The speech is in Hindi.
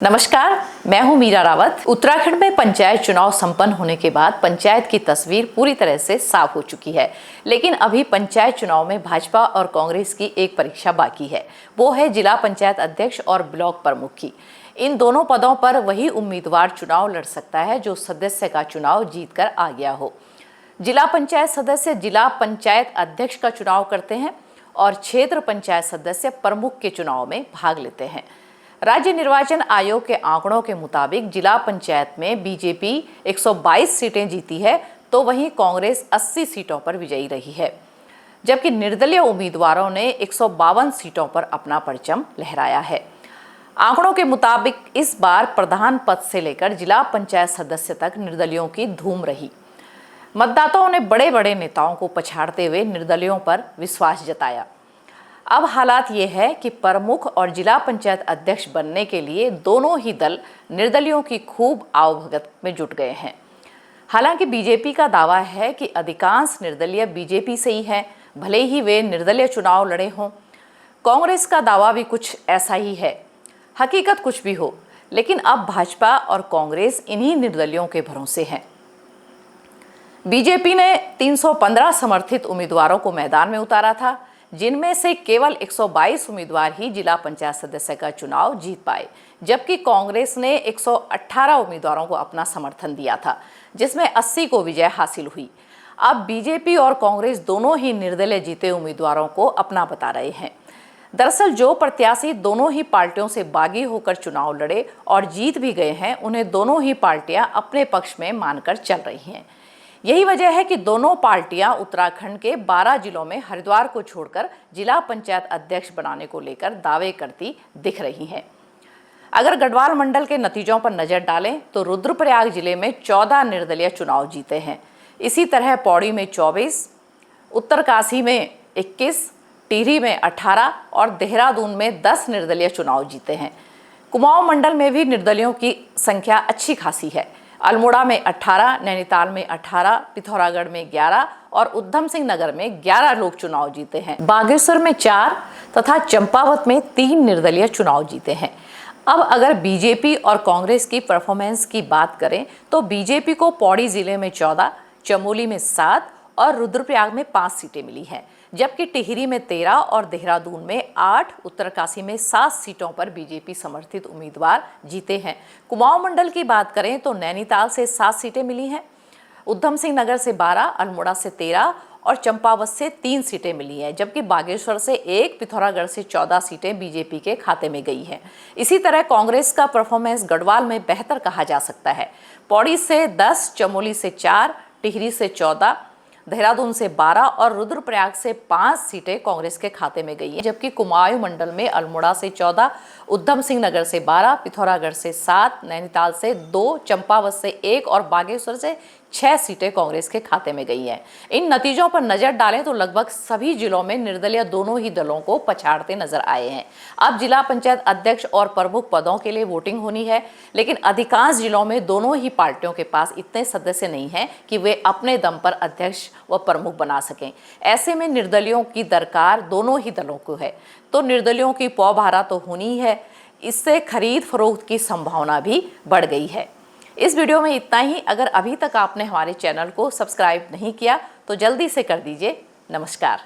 नमस्कार, मैं हूं मीरा रावत। उत्तराखंड में पंचायत चुनाव संपन्न होने के बाद पंचायत की तस्वीर पूरी तरह से साफ हो चुकी है, लेकिन अभी पंचायत चुनाव में भाजपा और कांग्रेस की एक परीक्षा बाकी है। वो है जिला पंचायत अध्यक्ष और ब्लॉक प्रमुख की। इन दोनों पदों पर वही उम्मीदवार चुनाव लड़ सकता है जो सदस्य का चुनाव जीतकर आ गया हो। जिला पंचायत सदस्य जिला पंचायत अध्यक्ष का चुनाव करते हैं और क्षेत्र पंचायत सदस्य प्रमुख के चुनाव में भाग लेते हैं। राज्य निर्वाचन आयोग के आंकड़ों के मुताबिक जिला पंचायत में बीजेपी 122 सीटें जीती है, तो वहीं कांग्रेस 80 सीटों पर विजयी रही है, जबकि निर्दलीय उम्मीदवारों ने 152 सीटों पर अपना परचम लहराया है। आंकड़ों के मुताबिक इस बार प्रधान पद से लेकर जिला पंचायत सदस्य तक निर्दलियों की धूम रही। मतदाताओं ने बड़े बड़े नेताओं को पछाड़ते हुए निर्दलियों पर विश्वास जताया। अब हालात ये है कि प्रमुख और जिला पंचायत अध्यक्ष बनने के लिए दोनों ही दल निर्दलियों की खूब आवभगत में जुट गए हैं। हालांकि बीजेपी का दावा है कि अधिकांश निर्दलीय बीजेपी से ही हैं, भले ही वे निर्दलीय चुनाव लड़े हों। कांग्रेस का दावा भी कुछ ऐसा ही है। हकीकत कुछ भी हो, लेकिन अब भाजपा और कांग्रेस इन्हीं निर्दलियों के भरोसे हैं। बीजेपी ने 315 समर्थित उम्मीदवारों को मैदान में उतारा था, जिनमें से केवल 122 उम्मीदवार ही जिला पंचायत सदस्य का चुनाव जीत पाए, जबकि कांग्रेस ने 118 उम्मीदवारों को अपना समर्थन दिया था, जिसमें 80 को विजय हासिल हुई। अब बीजेपी और कांग्रेस दोनों ही निर्दलीय जीते उम्मीदवारों को अपना बता रहे हैं। दरअसल जो प्रत्याशी दोनों ही पार्टियों से बागी होकर चुनाव लड़े और जीत भी गए हैं, उन्हें दोनों ही पार्टियां अपने पक्ष में मानकर चल रही हैं। यही वजह है कि दोनों पार्टियां उत्तराखंड के 12 जिलों में हरिद्वार को छोड़कर जिला पंचायत अध्यक्ष बनाने को लेकर दावे करती दिख रही हैं। अगर गढ़वाल मंडल के नतीजों पर नजर डालें तो रुद्रप्रयाग जिले में 14 निर्दलीय चुनाव जीते हैं। इसी तरह पौड़ी में 24, उत्तरकाशी में 21, टिहरी में 18 और देहरादून में 10 निर्दलीय चुनाव जीते हैं। कुमाऊं मंडल में भी निर्दलियों की संख्या अच्छी खासी है। अल्मोड़ा में 18, नैनीताल में 18, पिथौरागढ़ में 11 और उधम सिंह नगर में 11 लोग चुनाव जीते हैं। बागेश्वर में 4 तथा चंपावत में 3 निर्दलीय चुनाव जीते हैं। अब अगर बीजेपी और कांग्रेस की परफॉर्मेंस की बात करें तो बीजेपी को पौड़ी जिले में 14, चमोली में 7 और रुद्रप्रयाग में 5 सीटें मिली हैं, जबकि टिहरी में 13 और देहरादून में 8, उत्तरकाशी में 7 सीटों पर बीजेपी समर्थित उम्मीदवार जीते हैं। कुमाऊं मंडल की बात करें तो नैनीताल से 7 सीटें मिली हैं, उधम सिंह नगर से 12, अल्मोड़ा से 13 और चंपावत से 3 सीटें मिली हैं, जबकि बागेश्वर से 1, पिथौरागढ़ से 14 सीटें बीजेपी के खाते में गई हैं। इसी तरह कांग्रेस का परफॉर्मेंस गढ़वाल में बेहतर कहा जा सकता है। पौड़ी से 10, चमोली से 4, टिहरी से 14, देहरादून से 12 और रुद्रप्रयाग से 5 सीटें कांग्रेस के खाते में गई हैं, जबकि कुमाऊं मंडल में अल्मोड़ा से 14, उधम सिंह नगर से 12, पिथौरागढ़ से 7, नैनीताल से 2, चंपावत से 1 और बागेश्वर से 6 सीटें कांग्रेस के खाते में गई हैं। इन नतीजों पर नजर डालें तो लगभग सभी जिलों में निर्दलीय दोनों ही दलों को पछाड़ते नजर आए हैं। अब जिला पंचायत अध्यक्ष और प्रमुख पदों के लिए वोटिंग होनी है, लेकिन अधिकांश जिलों में दोनों ही पार्टियों के पास इतने सदस्य नहीं हैं कि वे अपने दम पर अध्यक्ष व प्रमुख बना सकें। ऐसे में निर्दलियों की दरकार दोनों ही दलों को है, तो निर्दलियों की पौभारा तो होनी है। इससे खरीद फरोख्त की संभावना भी बढ़ गई है। इस वीडियो में इतना ही। अगर अभी तक आपने हमारे चैनल को सब्सक्राइब नहीं किया तो जल्दी से कर दीजिए। नमस्कार।